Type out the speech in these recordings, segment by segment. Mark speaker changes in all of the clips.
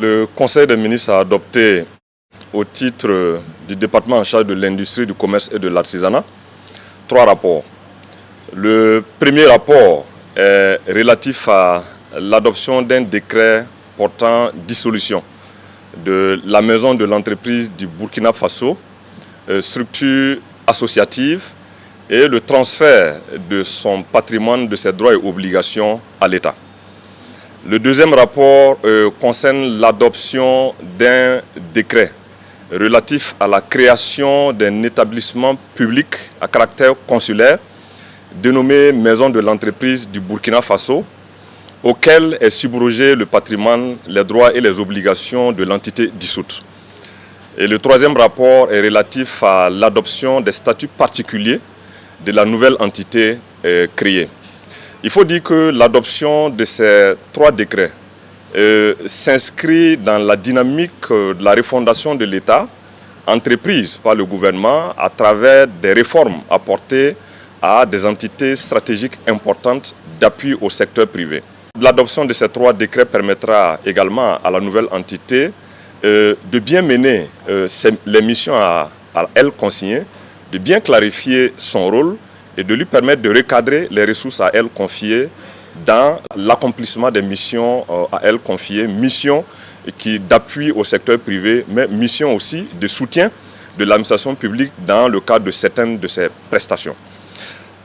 Speaker 1: Le Conseil des ministres a adopté, au titre du département en charge de l'industrie, du commerce et de l'artisanat, 3 rapports. Le premier rapport est relatif à l'adoption d'un décret portant dissolution de la maison de l'entreprise du Burkina Faso, structure associative, et le transfert de son patrimoine, de ses droits et obligations à l'État. Le deuxième rapport concerne l'adoption d'un décret relatif à la création d'un établissement public à caractère consulaire dénommé Maison de l'entreprise du Burkina Faso, auquel est subrogé le patrimoine, les droits et les obligations de l'entité dissoute. Et le troisième rapport est relatif à l'adoption des statuts particuliers de la nouvelle entité créée. Il faut dire que l'adoption de ces 3 décrets s'inscrit dans la dynamique de la refondation de l'État, entreprise par le gouvernement à travers des réformes apportées à des entités stratégiques importantes d'appui au secteur privé. L'adoption de ces 3 décrets permettra également à la nouvelle entité de bien mener les missions à elle consignées, de bien clarifier son rôle et de lui permettre de recadrer les ressources à elle confiées dans l'accomplissement des missions à elle confiées, missions d'appui au secteur privé, mais missions aussi de soutien de l'administration publique dans le cadre de certaines de ses prestations.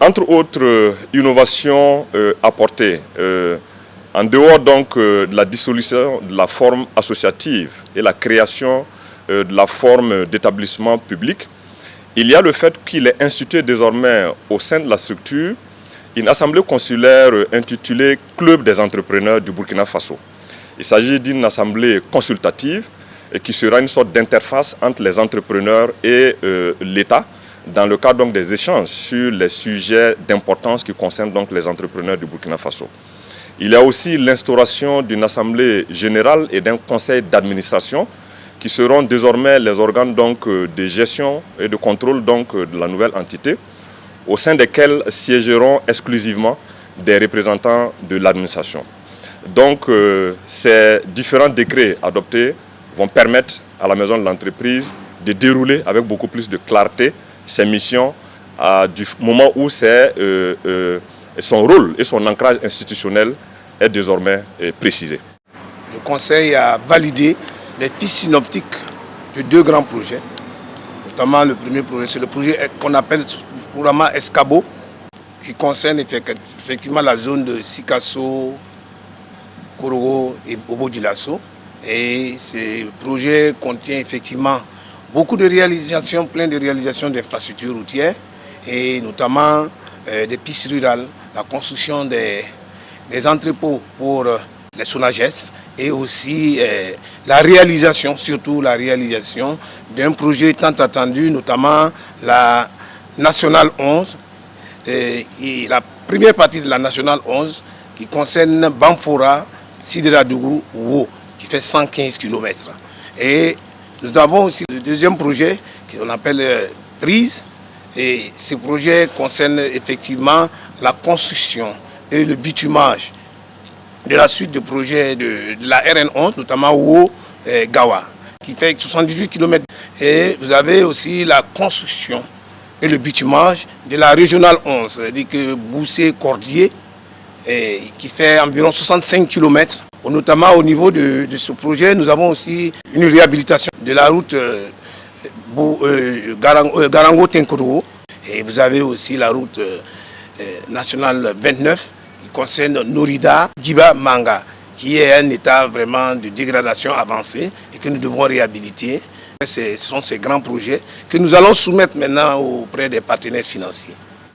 Speaker 1: Entre autres innovations apportées, en dehors donc de la dissolution de la forme associative et la création de la forme d'établissement public, il y a le fait qu'il est institué désormais au sein de la structure une assemblée consulaire intitulée Club des entrepreneurs du Burkina Faso. Il s'agit d'une assemblée consultative et qui sera une sorte d'interface entre les entrepreneurs et l'État dans le cadre donc des échanges sur les sujets d'importance qui concernent donc les entrepreneurs du Burkina Faso. Il y a aussi l'instauration d'une assemblée générale et d'un conseil d'administration qui seront désormais les organes donc de gestion et de contrôle donc de la nouvelle entité, au sein desquels siégeront exclusivement des représentants de l'administration. Donc ces différents décrets adoptés vont permettre à la maison de l'entreprise de dérouler avec beaucoup plus de clarté ses missions du moment où son rôle et son ancrage institutionnel est désormais précisé.
Speaker 2: Le Conseil a validé les fiches synoptiques de 2 grands projets. Notamment le premier projet, c'est le projet qu'on appelle couramment Escabo, qui concerne effectivement la zone de Sikasso, Korogo et Bobo-Dioulasso. Et ce projet contient effectivement beaucoup de réalisations, plein de réalisations d'infrastructures routières, et notamment des pistes rurales, la construction des entrepôts pour les SONAGES et aussi la réalisation, surtout la réalisation d'un projet tant attendu, notamment la Nationale 11 et la première partie de la Nationale 11 qui concerne Bamfora, Sideradougou, Wo, qui fait 115 km. Et nous avons aussi le deuxième projet qu'on appelle Prise, et ce projet concerne effectivement la construction et le bitumage de la suite de projets de la RN11, notamment Wo-Gawa, qui fait 78 km. Et vous avez aussi la construction et le bitumage de la régionale 11, c'est-à-dire que Boussé-Cordier, qui fait environ 65 km. Notamment au niveau de ce projet, nous avons aussi une réhabilitation de la route Garango-Tenkoro. Et vous avez aussi la route nationale 29 qui concerne Norida, Giba, Manga, qui est un état vraiment de dégradation avancée et que nous devons réhabiliter. Ce sont ces grands projets que nous allons soumettre maintenant auprès des partenaires financiers.